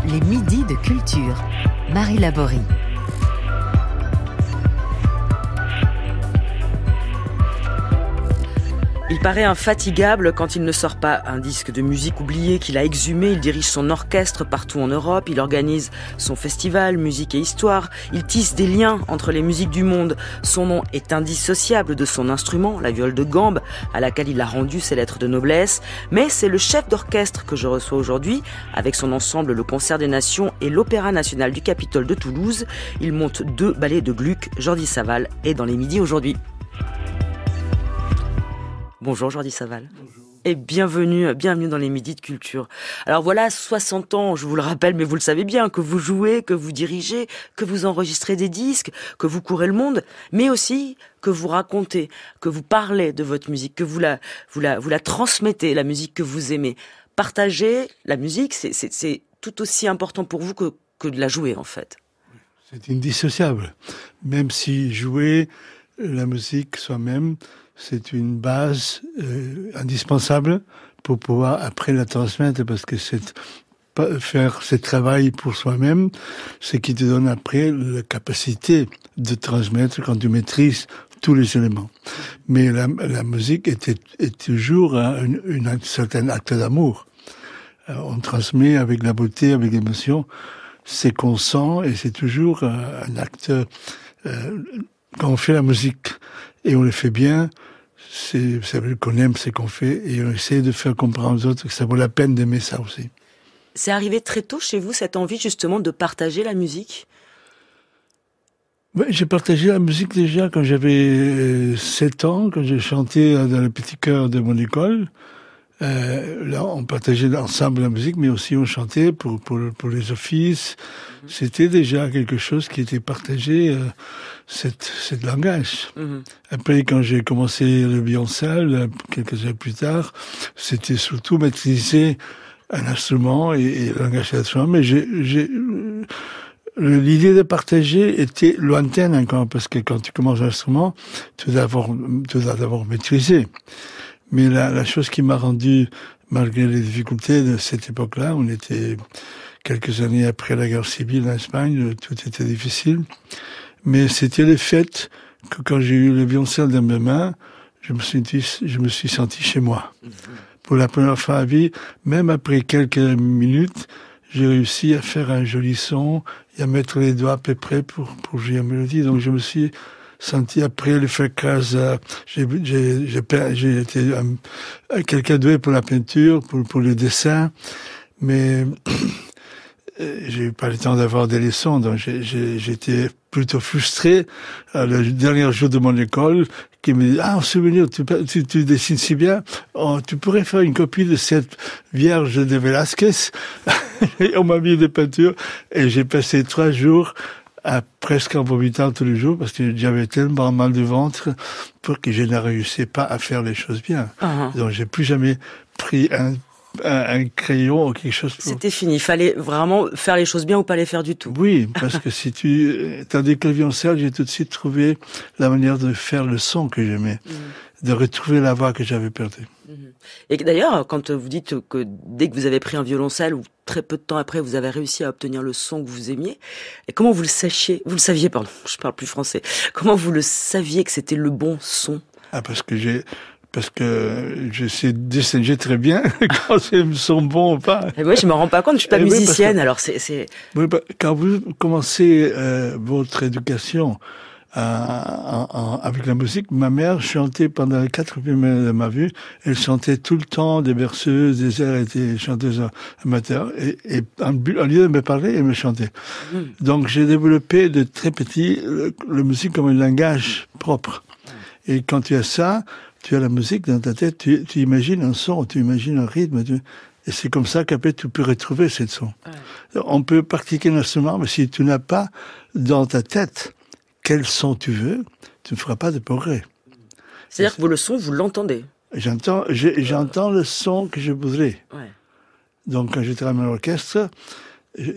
Les midis de culture. Marie Laborie. Il paraît infatigable quand il ne sort pas un disque de musique oublié qu'il a exhumé. Il dirige son orchestre partout en Europe. Il organise son festival Musique et Histoire. Il tisse des liens entre les musiques du monde. Son nom est indissociable de son instrument, la viole de gambe, à laquelle il a rendu ses lettres de noblesse. Mais c'est le chef d'orchestre que je reçois aujourd'hui, avec son ensemble le Concert des Nations et l'Opéra National du Capitole de Toulouse. Il monte 2 ballets de Gluck. Jordi Savall est dans les midis aujourd'hui. Bonjour Jordi Savall. Bonjour. Et bienvenue dans les midis de culture. Alors voilà, 60 ans, je vous le rappelle, mais vous le savez bien, que vous jouez, que vous dirigez, que vous enregistrez des disques, que vous courez le monde, mais aussi que vous racontez, que vous parlez de votre musique, que vous la transmettez, la musique que vous aimez. Partager la musique, c'est tout aussi important pour vous que de la jouer en fait. C'est indissociable. Même si jouer la musique soi-même, c'est une base indispensable pour pouvoir après la transmettre, parce que faire ce travail pour soi-même, c'est qui te donne après la capacité de transmettre quand tu maîtrises tous les éléments. Mais la musique est toujours un certain acte d'amour. On transmet avec la beauté, avec l'émotion, c'est qu'on sent, et c'est toujours un acte... quand on fait la musique et on le fait bien, ça veut dire qu'on aime ce qu'on fait et on essaie de faire comprendre aux autres que ça vaut la peine d'aimer ça aussi. C'est arrivé très tôt chez vous, cette envie justement de partager la musique ? Oui, j'ai partagé la musique déjà quand j'avais 7 ans, quand j'ai chanté dans le petit chœur de mon école. Là, on partageait ensemble la musique, mais aussi on chantait pour les offices. C'était déjà quelque chose qui était partagé, cette langage. Après, quand j'ai commencé le violoncelle, quelques années plus tard, c'était surtout maîtriser un instrument et le langage de l'instrument. Mais l'idée de partager était lointaine encore, parce que quand tu commences un instrument, tu dois d'abord maîtriser. Mais la chose qui m'a rendu, malgré les difficultés de cette époque-là, on était quelques années après la guerre civile en Espagne, tout était difficile. Mais c'était le fait que quand j'ai eu le violoncelle dans mes mains, je me suis senti chez moi. Pour la première fois à la vie, même après quelques minutes, j'ai réussi à faire un joli son et à mettre les doigts à peu près pour jouer la mélodie. Donc je me suis senti après le faire case. J'ai été quelqu'un doué pour la peinture, pour le dessin, mais j'ai eu pas le temps d'avoir des leçons, donc j'étais plutôt frustré. Le dernier jour de mon école, qui me dit: en souvenir, tu dessines si bien, tu pourrais faire une copie de cette Vierge de Velázquez. Et on m'a mis des peintures et j'ai passé 3 jours presque en vomitant tous les jours, parce que j'avais tellement mal de ventre pour que je ne réussissais pas à faire les choses bien. Donc j'ai plus jamais pris un crayon ou quelque chose. C'était fini, il fallait vraiment faire les choses bien ou pas les faire du tout. Oui, parce que tandis que le violoncelle, j'ai tout de suite trouvé la manière de faire le son que j'aimais, de retrouver la voix que j'avais perdue. Et d'ailleurs, quand vous dites que dès que vous avez pris un violoncelle, ou très peu de temps après, vous avez réussi à obtenir le son que vous aimiez, et comment vous le saviez, je parle plus français, comment vous le saviez que c'était le bon son ? Parce que je sais distinguer très bien quand c'est le son bon ou pas. Et moi, je me rends pas compte, je suis pas musicienne, alors c'est... Oui, quand vous commencez votre éducation avec la musique, ma mère chantait pendant les 4 premières années de ma vie. Elle chantait tout le temps des berceuses, des airs, elle était chanteuse amateur. Et en lieu de me parler, elle me chantait. Donc j'ai développé de très petit la musique comme un langage propre. Et quand tu as ça, tu as la musique dans ta tête, tu imagines un son, tu imagines un rythme, et c'est comme ça qu'après tu peux retrouver ce son. On peut pratiquer l'instrument, mais si tu n'as pas dans ta tête quel son tu veux, tu ne feras pas de progrès. C'est-à-dire que vous, le son, vous l'entendez ? J'entends le son que je voudrais. Ouais. Donc quand je travaille à l'orchestre,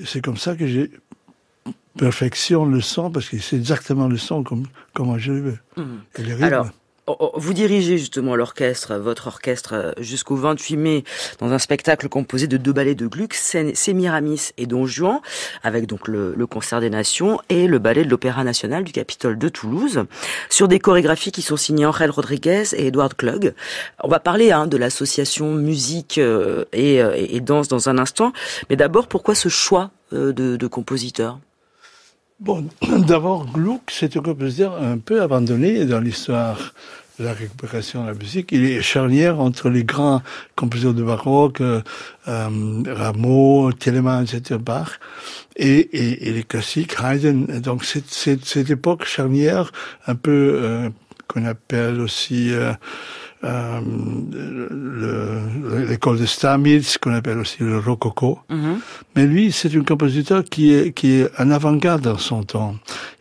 c'est comme ça que je perfectionne le son, parce que c'est exactement le son comme je le veux. Et le rythme. Alors, Vous dirigez justement l'orchestre, votre orchestre, jusqu'au 28 mai dans un spectacle composé de 2 ballets de Gluck, Sémiramis et Don Juan, avec donc le Concert des Nations et le ballet de l'Opéra National du Capitole de Toulouse, sur des chorégraphies qui sont signées Angel Rodriguez et Edward Klug. On va parler de l'association musique et danse dans un instant, mais d'abord, pourquoi ce choix de compositeur ? Bon, d'abord, Gluck, c'est un compositeur un peu abandonné dans l'histoire de la récupération de la musique. Il est charnière entre les grands compositeurs de baroque, Rameau, Telemann, etc., Bach, et les classiques, Haydn. Donc, c'est cette époque charnière, un peu qu'on appelle aussi l'école de Stamitz, qu'on appelle aussi le rococo. Mais lui, c'est un compositeur qui est en avant-garde dans son temps.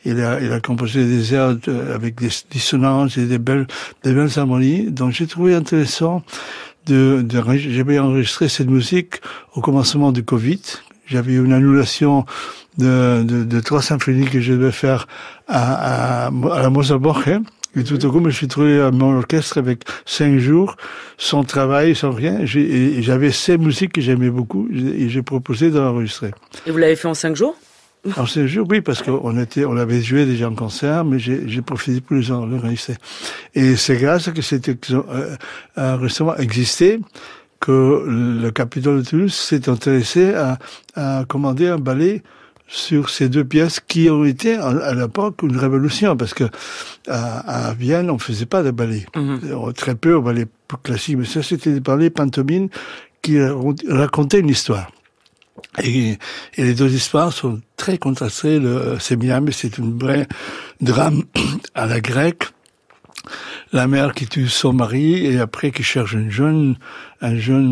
Il a composé des airs avec des dissonances et des belles harmonies. Donc j'ai trouvé intéressant j'avais enregistré cette musique au commencement du Covid. J'avais eu une annulation de 3 symphonies que je devais faire à la Mozartboche. Et tout à coup, je me suis trouvé à mon orchestre avec 5 jours, sans travail, sans rien. J'avais ces musiques que j'aimais beaucoup et j'ai proposé de l'enregistrer. Et vous l'avez fait en 5 jours ? En 5 jours, oui, parce qu'on avait joué déjà en concert, mais j'ai profité pour l'enregistrer. Et c'est grâce à que cet enregistrement existait que le Capitole de Toulouse s'est intéressé à commander un ballet sur ces 2 pièces qui ont été à l'époque une révolution, parce que à Vienne on faisait pas de ballet, très peu au ballet classique, mais ça c'était des ballets pantomimes qui racontaient une histoire. Et les 2 histoires sont très contrastées. Sémiramis, c'est un vrai drame à la grecque. La mère qui tue son mari et après qui cherche un jeune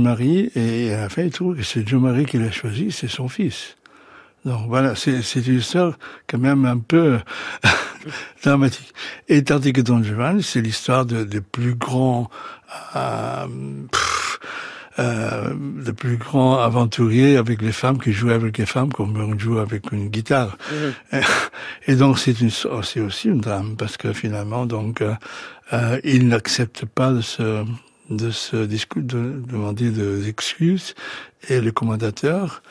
mari, et à la fin il trouve que c'est le jeune mari qu'il a choisi, c'est son fils. Donc voilà, c'est une histoire quand même un peu dramatique. Et tandis que Don Juan, c'est l'histoire des plus grands aventuriers avec les femmes, qui jouaient avec les femmes comme on joue avec une guitare. Et donc c'est aussi un drame, parce que finalement donc il n'accepte pas de se demander des excuses, et le commandateur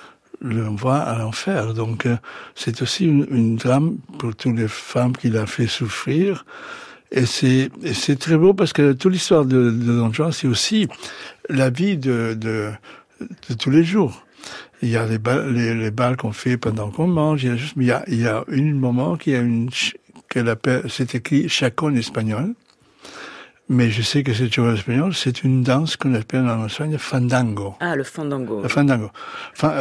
l'envoie à l'enfer. Donc c'est aussi une drame pour toutes les femmes qu'il a fait souffrir. Et c'est très beau, parce que toute l'histoire de Don Juan, c'est aussi la vie de tous les jours. Il y a les balles qu'on fait pendant qu'on mange, il y a un moment qu'elle appelle, c'est écrit chaconne espagnol. Mais je sais que cette chaconne espagnole, c'est une danse qu'on appelle en Espagne fandango. Ah, le fandango. Le fandango.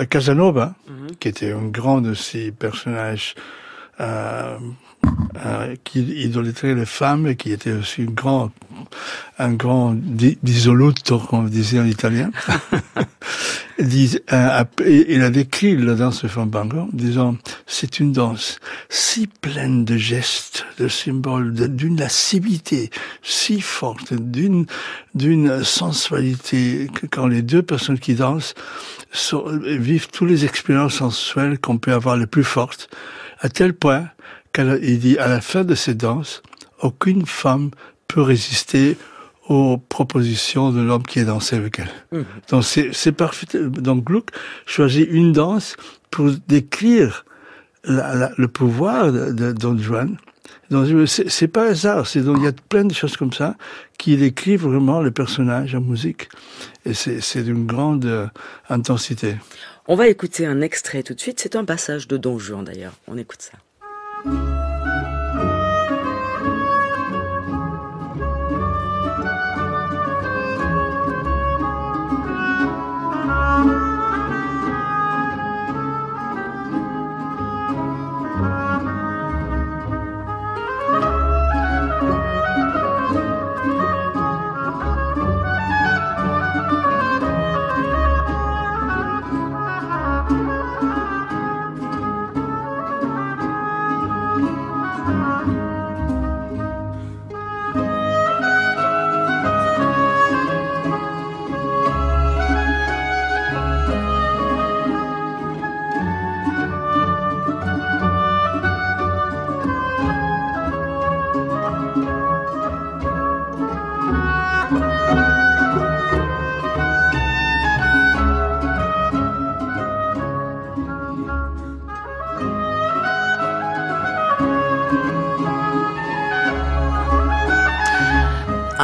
Casanova, qui était un grand de ces personnages qui idolâtrait les femmes et qui était aussi un grand disoluto, comme on disait en italien. Il a décrit la danse de fandango, disant, c'est une danse si pleine de gestes, de symboles, d'une lascivité si forte, d'une sensualité, que quand les 2 personnes qui dansent vivent toutes les expériences sensuelles qu'on peut avoir les plus fortes, à tel point qu'il dit, à la fin de ces danses, aucune femme peut résister aux propositions de l'homme qui est dansé avec elle. Donc c'est parfait. Donc Gluck choisit une danse pour décrire le pouvoir de Don Juan. Donc c'est pas hasard. Donc il y a plein de choses comme ça qui décrivent vraiment le personnage en musique. Et c'est d'une grande intensité. On va écouter un extrait tout de suite. C'est un passage de Don Juan d'ailleurs. On écoute ça.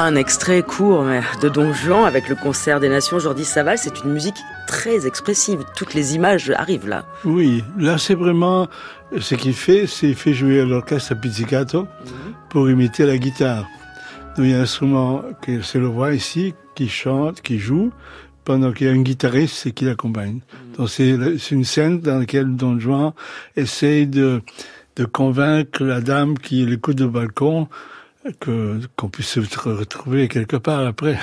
Un extrait court de Don Juan avec le Concert des Nations, Jordi Savall. C'est une musique très expressive. Toutes les images arrivent là. Oui, là c'est vraiment ce qu'il fait, c'est qu'il fait jouer l'orchestre à pizzicato pour imiter la guitare. Donc il y a un instrument, c'est le voix ici, qui chante, qui joue, pendant qu'il y a un guitariste qui l'accompagne. Donc c'est une scène dans laquelle Don Juan essaye de convaincre la dame qui l'écoute au balcon qu'on puisse se retrouver quelque part après.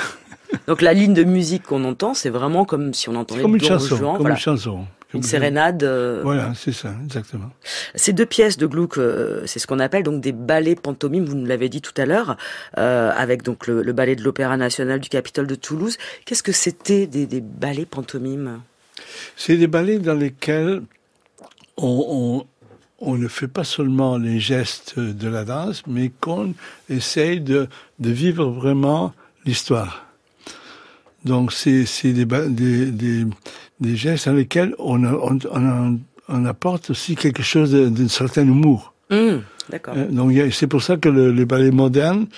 Donc la ligne de musique qu'on entend, c'est vraiment comme si on entendait comme une Don chanson, Juan, comme voilà. une chanson. Une sérénade. Voilà, c'est ça, exactement. Ces deux pièces de Gluck, c'est ce qu'on appelle donc des ballets pantomimes, vous nous l'avez dit tout à l'heure, avec donc le ballet de l'Opéra National du Capitole de Toulouse. Qu'est-ce que c'était des ballets pantomimes? C'est des ballets dans lesquels on ne fait pas seulement les gestes de la danse, mais qu'on essaye de vivre vraiment l'histoire. Donc c'est des gestes dans lesquels on apporte aussi quelque chose d'un certain humour. D'accord. Donc c'est pour ça que les ballets modernes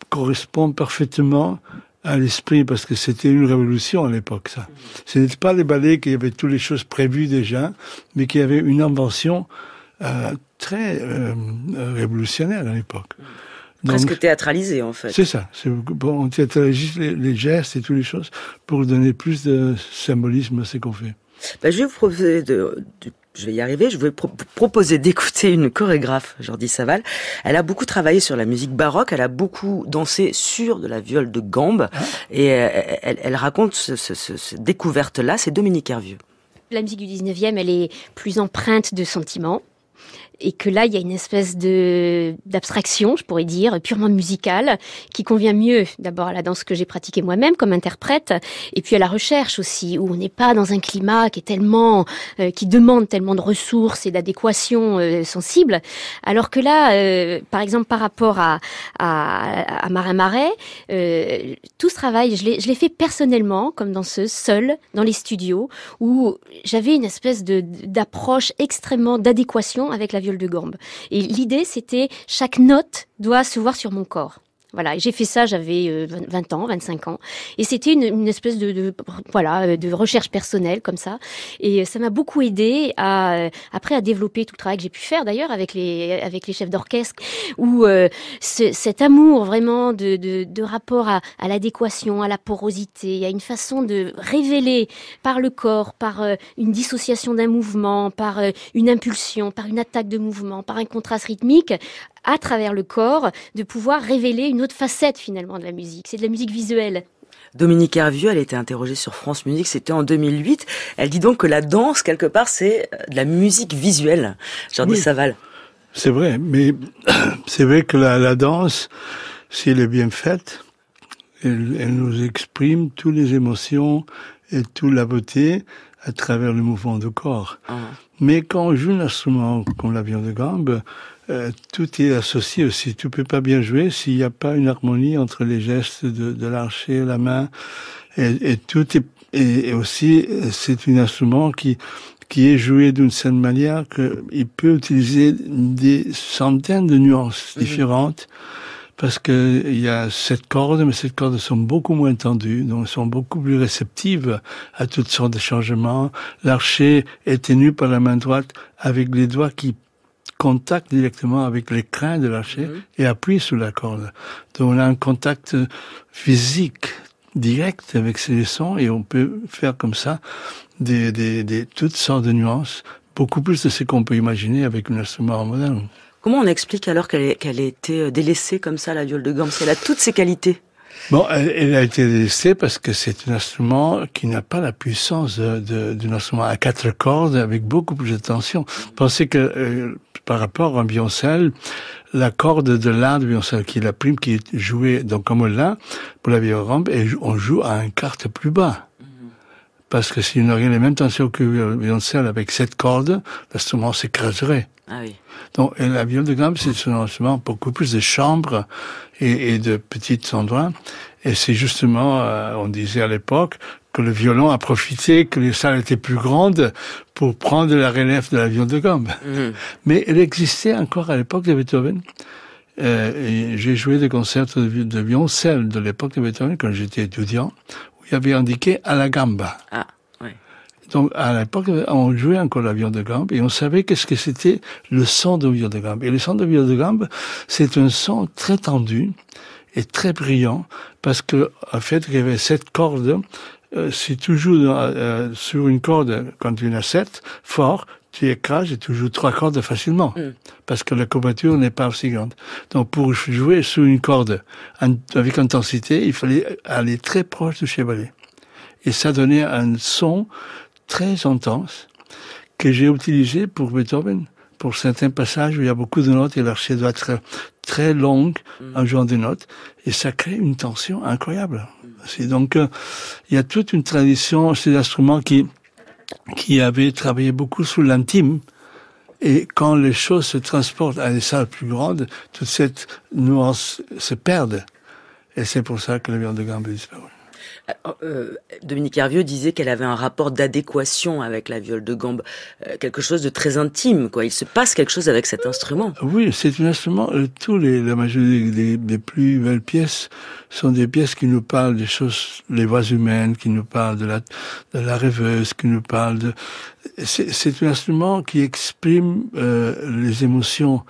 correspondent parfaitement à l'esprit, parce que c'était une révolution à l'époque, ça. Ce n'était pas les ballets qui avaient toutes les choses prévues déjà, mais qui avaient une invention très révolutionnaire à l'époque. Presque théâtralisé, en fait. C'est ça. On théâtralise les gestes et toutes les choses pour donner plus de symbolisme à ce qu'on fait. Je vais vous proposer je vais y arriver. Je vais proposer d'écouter une chorégraphe, Jordi Savall. Elle a beaucoup travaillé sur la musique baroque. Elle a beaucoup dansé sur de la viole de gambe. Et elle raconte cette découverte-là. C'est Dominique Hervieux. La musique du 19e, elle est plus empreinte de sentiments. Et que là, il y a une espèce d'abstraction, je pourrais dire, purement musicale, qui convient mieux d'abord à la danse que j'ai pratiquée moi-même comme interprète, et puis à la recherche aussi, où on n'est pas dans un climat qui est tellement, qui demande tellement de ressources et d'adéquation sensible, alors que là, par exemple, par rapport à Marin Marais, tout ce travail, je l'ai fait personnellement, comme danseuse, seule, dans les studios, où j'avais une espèce d'approche extrêmement d'adéquation avec la viole de gambe. Et l'idée, c'était chaque note doit se voir sur mon corps. Voilà, et j'ai fait ça, j'avais 20 ans, 25 ans. Et c'était une espèce de recherche personnelle, comme ça. Et ça m'a beaucoup aidé après à développer tout le travail que j'ai pu faire, d'ailleurs, avec les chefs d'orchestre, où cet amour vraiment de rapport à l'adéquation, à la porosité, il y a une façon de révéler par le corps, par une dissociation d'un mouvement, par une impulsion, par une attaque de mouvement, par un contraste rythmique, à travers le corps, de pouvoir révéler une autre facette finalement de la musique. C'est de la musique visuelle. Dominique Hervieux, elle a été interrogée sur France Musique, c'était en 2008. Elle dit donc que la danse, quelque part, c'est de la musique visuelle. Jordi Savall. C'est vrai, mais c'est vrai que la danse, si elle est bien faite, elle nous exprime toutes les émotions et toute la beauté à travers le mouvement du corps. Mais quand on joue un instrument comme la viole de gambe, tout est associé aussi. Tu peux pas bien jouer s'il n'y a pas une harmonie entre les gestes de l'archer, la main, et tout est, et aussi, c'est un instrument qui est joué d'une certaine manière qu'il peut utiliser des centaines de nuances différentes. Parce que il y a 7 cordes, mais ces cordes sont beaucoup moins tendues, donc elles sont beaucoup plus réceptives à toutes sortes de changements. L'archet est tenu par la main droite avec les doigts qui contactent directement avec les crins de l'archet et appuient sur la corde. Donc on a un contact physique direct avec ces sons et on peut faire comme ça toutes sortes de nuances, beaucoup plus de ce qu'on peut imaginer avec un instrument moderne. Comment on explique alors qu'elle a été délaissée comme ça, la viole de gambe? Elle a toutes ses qualités. Bon, elle a été délaissée parce que c'est un instrument qui n'a pas la puissance d'un instrument à 4 cordes avec beaucoup plus de tension. Pensez que par rapport à un violoncelle, la corde de la de violoncelle qui est la prime qui est jouée donc comme là pour la viole de gambe, et on joue à un quart plus bas. Parce que si on n'a rien les mêmes tensions que le violoncelle avec 7 cordes, l'instrument s'écraserait. Ah oui. Donc, la viole de gambe, c'est un instrument beaucoup plus de chambres et de petits endroits. Et c'est justement, on disait à l'époque, que le violon a profité que les salles étaient plus grandes pour prendre la relève de la viole de gambe. Mais elle existait encore à l'époque de Beethoven. Et j'ai joué des concerts de violoncelle de l'époque de Beethoven, quand j'étais étudiant, où il y avait indiqué à la gamba. Ah, oui. Donc, à l'époque, on jouait encore la viole de gambe et on savait qu'est-ce que c'était le son de viole de gambe. Et le son de viole de gambe, c'est un son très tendu et très brillant parce que, en fait, il y avait 7 cordes. Si tu joues sur une corde, quand tu en as 7, fort, tu écrases et tu joues 3 cordes facilement. Parce que la courbature n'est pas aussi grande. Donc, pour jouer sur une corde avec intensité, il fallait aller très proche du chevalet. Et ça donnait un son très intense que j'ai utilisé pour Beethoven. Pour certains passages où il y a beaucoup de notes et l'archet doit être très longue en jouant des notes. Et ça crée une tension incroyable. C'est donc, il y a toute une tradition chez les instruments qui avait travaillé beaucoup sur l'intime. Et quand les choses se transportent à des salles plus grandes, toute cette nuance se perd. Et c'est pour ça que la viole de gambe est disparue. Dominique Hervieux disait qu'elle avait un rapport d'adéquation avec la viole de gambe, quelque chose de très intime, quoi. Il se passe quelque chose avec cet instrument. Oui, c'est un instrument. La majorité des plus belles pièces sont des pièces qui nous parlent des choses, les voix humaines, qui nous parlent de la rêveuse, qui nous parlent de. C'est un instrument qui exprime les émotions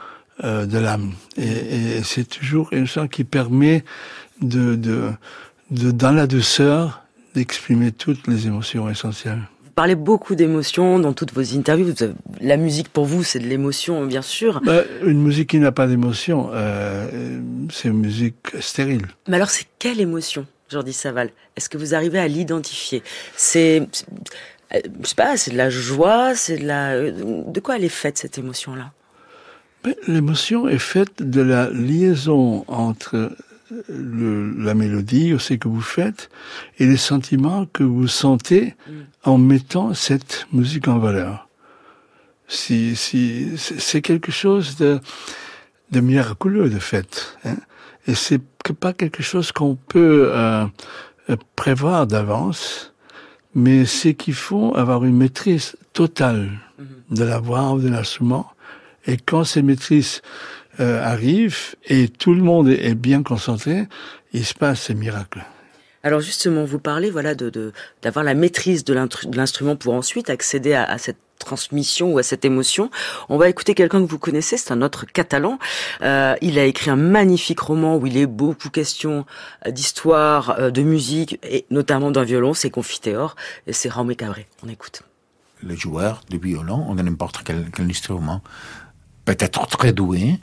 de l'âme, et c'est toujours un instrument qui permet dans la douceur, d'exprimer toutes les émotions essentielles. Vous parlez beaucoup d'émotions dans toutes vos interviews. La musique, pour vous, c'est de l'émotion, bien sûr. Une musique qui n'a pas d'émotion, c'est une musique stérile. Mais alors, c'est quelle émotion, Jordi Savall? Est-ce que vous arrivez à l'identifier? Je sais pas, c'est de la joie, de quoi elle est faite, cette émotion-là? L'émotion est faite de la liaison entre la mélodie, ce que vous faites, et les sentiments que vous sentez en mettant cette musique en valeur. C'est quelque chose de miraculeux, de fait. Hein? Et c'est pas quelque chose qu'on peut prévoir d'avance, mais c'est qu'il faut avoir une maîtrise totale de la voix ou de l'instrument. Et quand ces maîtrises arrive et tout le monde est bien concentré, il se passe ces miracles. Alors justement, vous parlez d'avoir la maîtrise de l'instrument pour ensuite accéder à cette transmission ou à cette émotion. On va écouter quelqu'un que vous connaissez, c'est un autre Catalan. Il a écrit un magnifique roman où il est beaucoup question d'histoire, de musique et notamment d'un violon, c'est Confiteor, et c'est Jaume Cabré. On écoute. Le joueur de violon, ou de n'importe quel instrument, peut être très doué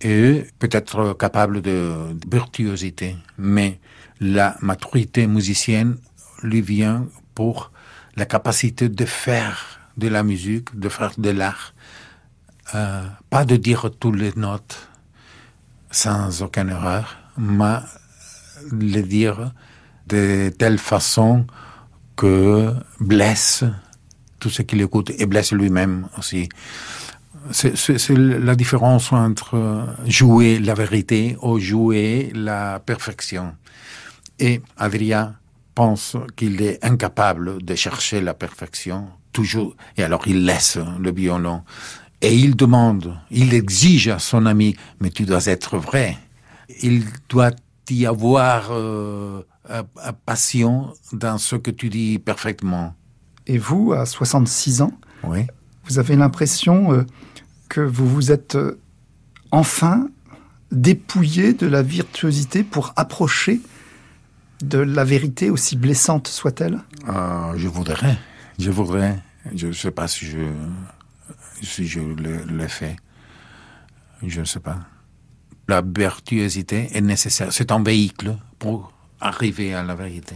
et peut être capable de virtuosité. Mais la maturité musicienne lui vient pour la capacité de faire de la musique, de faire de l'art. Pas de dire toutes les notes sans aucune erreur, mais le dire de telle façon que blesse tout ce qu'il écoute et blesse lui-même aussi. C'est la différence entre jouer la vérité ou jouer la perfection. Et Adrien pense qu'il est incapable de chercher la perfection, toujours. Et alors il laisse le violon. Et il exige à son ami, mais tu dois être vrai. Il doit y avoir passion dans ce que tu dis parfaitement. Et vous, à 66 ans, oui. Vous avez l'impression que vous vous êtes enfin dépouillé de la virtuosité pour approcher de la vérité, aussi blessante soit-elle? Je voudrais. Je ne sais pas si je le fais. Je ne sais pas. La virtuosité est nécessaire. C'est un véhicule pour arriver à la vérité.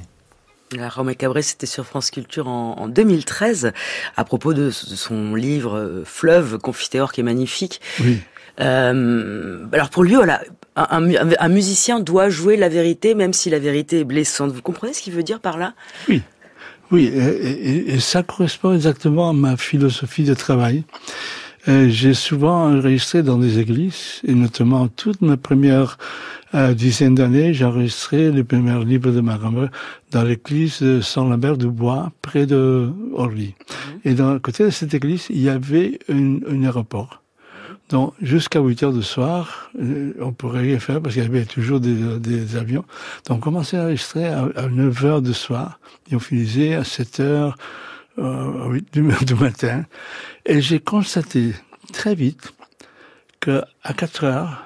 Jaume Cabré, c'était sur France Culture en 2013, à propos de son livre Fleuve, Confiteor, qui est magnifique. Oui. Alors pour lui, voilà, un musicien doit jouer la vérité, même si la vérité est blessante. Vous comprenez ce qu'il veut dire par là? Oui. Oui, et ça correspond exactement à ma philosophie de travail. J'ai souvent enregistré dans des églises, et notamment toute ma première dizaine d'années, j'ai enregistré les premiers livres de ma grand-mère dans l'église de Saint-Lambert-du-Bois, près de Orly. Et à côté de cette église, il y avait un aéroport. Donc, jusqu'à 8 heures du soir, on pourrait rien faire parce qu'il y avait toujours des avions. Donc, on commençait à enregistrer à 9 heures du soir et on finissait à 7 heures, 8 du matin. Et j'ai constaté très vite que à 4 heures,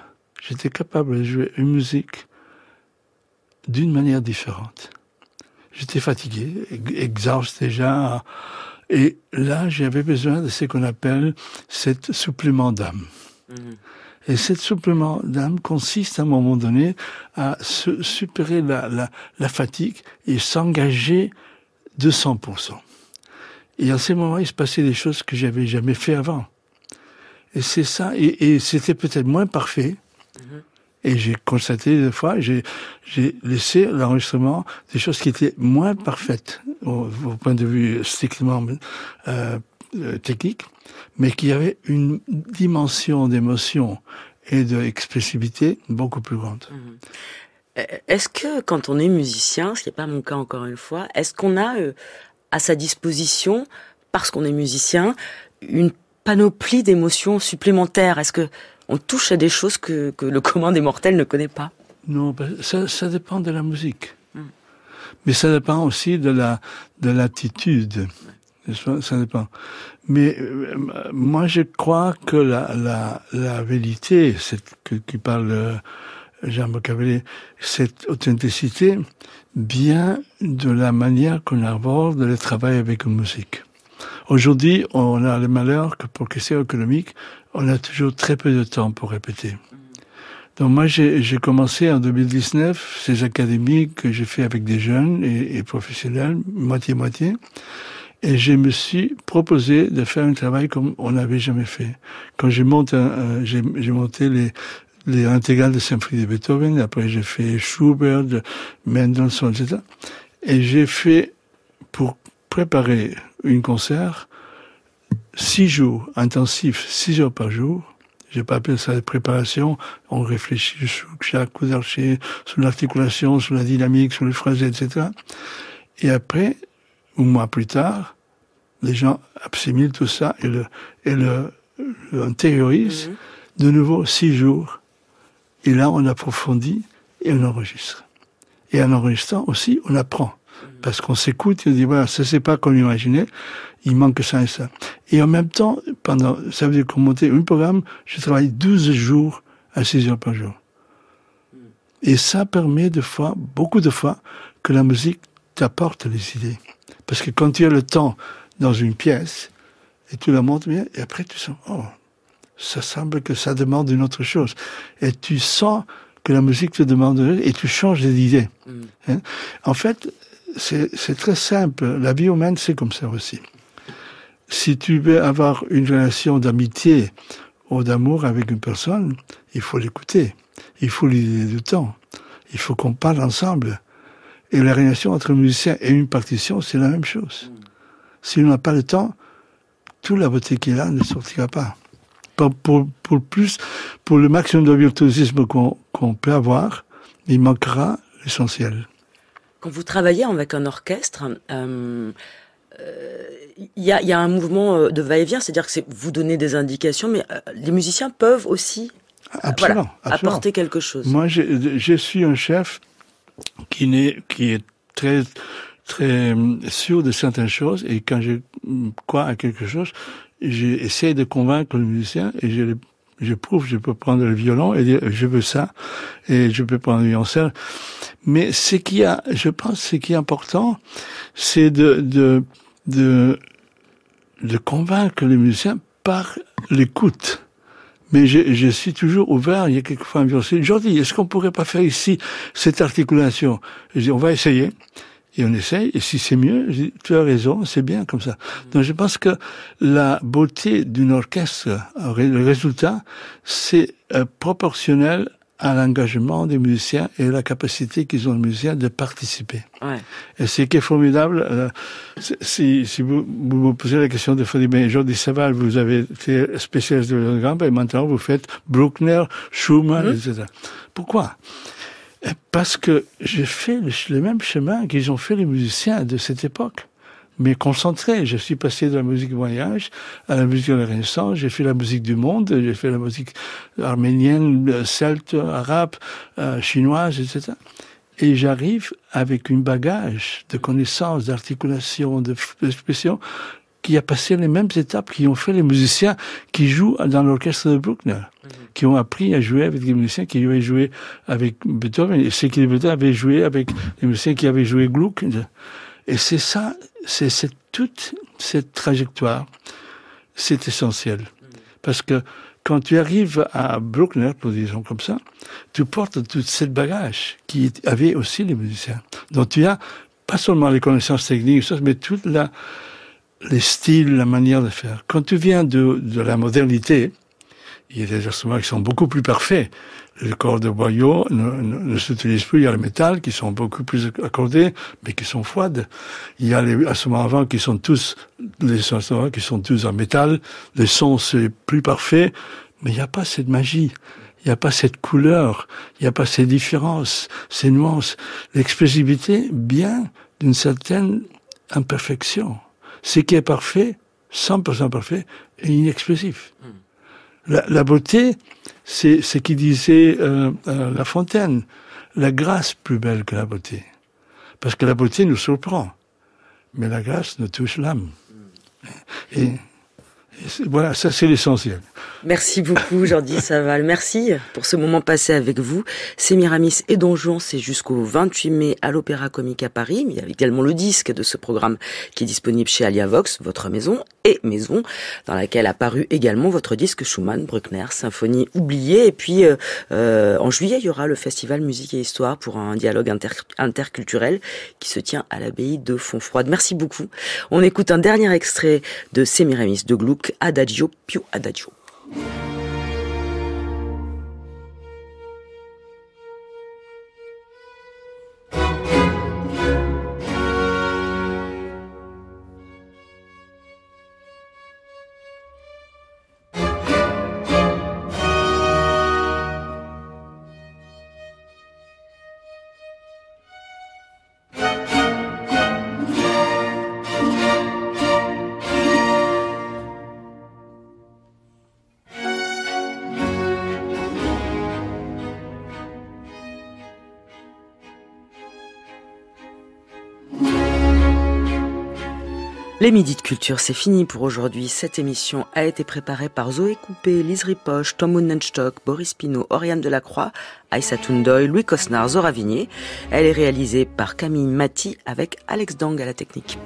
j'étais capable de jouer une musique d'une manière différente. J'étais fatigué, exhausté déjà. Et là, j'avais besoin de ce qu'on appelle cette supplément d'âme. Et cette supplément d'âme consiste à un moment donné à supérer la fatigue et s'engager de 100%. Et à ces moments, il se passait des choses que j'avais jamais fait avant. Et c'est ça, et c'était peut-être moins parfait. Et j'ai constaté des fois, j'ai laissé l'enregistrement des choses qui étaient moins parfaites au point de vue strictement technique, mais qui avaient une dimension d'émotion et d'expressivité beaucoup plus grande. Est-ce que quand on est musicien, ce qui n'est pas mon cas encore une fois, est-ce qu'on a à sa disposition, parce qu'on est musicien, une panoplie d'émotions supplémentaires? Est-ce que on touche à des choses que le commun des mortels ne connaît pas? Non, ça dépend de la musique. Mais ça dépend aussi de l'attitude. Ça dépend. Mais moi, je crois que la vérité, qui parle Jean Boccavelli, cette authenticité vient de la manière qu'on aborde le travail avec une musique. Aujourd'hui, on a le malheur que pour question économique, on a toujours très peu de temps pour répéter. Donc moi, j'ai commencé en 2019 ces académies que j'ai fait avec des jeunes et professionnels, moitié-moitié, et je me suis proposé de faire un travail comme on n'avait jamais fait. Quand j'ai monté les intégrales de symphonie de Beethoven, après j'ai fait Schubert, Mendelssohn, etc. Et j'ai fait, pour préparer un concert, 6 jours intensifs, 6 heures par jour. J'ai pas appelé ça de préparation. On réfléchit sur chaque coup d'archet, sur l'articulation, sur la dynamique, sur les phrases, etc. Et après, un mois plus tard, les gens assimilent tout ça et le intériorisent. De nouveau 6 jours. Et là, on approfondit et on enregistre. Et en enregistrant aussi, on apprend. Parce qu'on s'écoute et on dit, voilà, ça c'est pas comme imaginait, il manque ça et ça. Et en même temps, ça veut dire qu'on montait un programme, je travaille 12 jours à 6 heures par jour. Et ça permet beaucoup de fois, que la musique t'apporte les idées. Parce que quand tu as le temps dans une pièce, et tu la montes bien, et après tu sens, oh, ça semble que ça demande une autre chose. Et tu sens que la musique te demande, et tu changes d'idée. Hein? En fait, c'est très simple. La vie humaine, c'est comme ça aussi. Si tu veux avoir une relation d'amitié ou d'amour avec une personne, il faut l'écouter. Il faut lui donner du temps. Il faut qu'on parle ensemble. Et la relation entre un musicien et une partition, c'est la même chose. Si on n'a pas le temps, toute la beauté qui est là ne sortira pas. Pour le maximum de virtuosisme qu'on peut avoir, il manquera l'essentiel. Quand vous travaillez avec un orchestre, il y a un mouvement de va-et-vient, c'est-à-dire que vous donnez des indications, mais les musiciens peuvent aussi apporter quelque chose. Moi, je suis un chef qui est très très sûr de certaines choses, et quand je crois à quelque chose, j'essaie de convaincre le musicien, et je prouve, je peux prendre le violon et dire je veux ça, et je peux prendre le violoncelle. Mais ce qui est important, c'est de convaincre les musiciens par l'écoute. Mais je suis toujours ouvert. Il y a quelquefois un violoncelle. Jordi, est-ce qu'on pourrait pas faire ici cette articulation? Je dis, on va essayer. Et on essaye, et si c'est mieux, je dis, tu as raison, c'est bien comme ça. Donc je pense que la beauté d'un orchestre, le résultat, c'est proportionnel à l'engagement des musiciens et la capacité qu'ils ont, les musiciens, de participer. Ouais. Et ce qui est formidable, si vous me posez la question de Frédéric, mais Jordi Savall, vous avez été spécialiste de l'orchestre, et maintenant vous faites Bruckner, Schumann, etc. Pourquoi? Parce que j'ai fait le même chemin qu'ils ont fait les musiciens de cette époque. mais concentré. Je suis passé de la musique voyage à la musique de la Renaissance. J'ai fait la musique du monde, j'ai fait la musique arménienne, celte, arabe, chinoise, etc. Et j'arrive avec un bagage de connaissances, d'articulation, d'expression, qui a passé les mêmes étapes qui ont fait les musiciens qui jouent dans l'orchestre de Bruckner, qui ont appris à jouer avec des musiciens qui avaient joué avec Beethoven, et ceux qui avaient joué avec les musiciens qui avaient joué Gluck. Et c'est ça, c'est toute cette trajectoire, c'est essentiel. Parce que quand tu arrives à Bruckner, pour disons comme ça, tu portes tout ce bagage qui avait aussi les musiciens. Donc tu as pas seulement les connaissances techniques, mais toute les styles, la manière de faire. Quand tu viens de la modernité, il y a des instruments qui sont beaucoup plus parfaits. Les cordes de boyau ne s'utilisent plus. Il y a le métal qui sont beaucoup plus accordés, mais qui sont froides. Il y a les instruments avant qui sont tous en métal. Les sons, c'est plus parfait, mais il n'y a pas cette magie. Il n'y a pas cette couleur. Il n'y a pas ces différences, ces nuances. L'expressivité vient d'une certaine imperfection. Ce qui est parfait, 100% parfait, est inexpressif. La beauté, c'est ce qu'il disait La Fontaine. La grâce plus belle que la beauté. Parce que la beauté nous surprend. Mais la grâce nous touche l'âme. Et voilà, ça c'est l'essentiel. Merci beaucoup Jordi Saval. Merci pour ce moment passé avec vous. Sémiramis et Don Juan, c'est jusqu'au 28 mai à l'Opéra Comique à Paris. Mais il y a également le disque de ce programme qui est disponible chez Aliavox, votre maison et maison, dans laquelle a paru également votre disque Schumann, Bruckner, Symphonie oubliée. Et puis en juillet, il y aura le Festival Musique et Histoire pour un dialogue interculturel qui se tient à l'abbaye de Fontfroide. Merci beaucoup. On écoute un dernier extrait de Sémiramis de Gluck, Adagio più Adagio. Les Midis de Culture, c'est fini pour aujourd'hui. Cette émission a été préparée par Zoé Coupé, Lise Ripoche, Tom Hunenstock, Boris Pinault, Oriane Delacroix, Aïssa Toundoy, Louis Cosnard, Zora Vignier. Elle est réalisée par Camille Maty avec Alex Dang à la technique.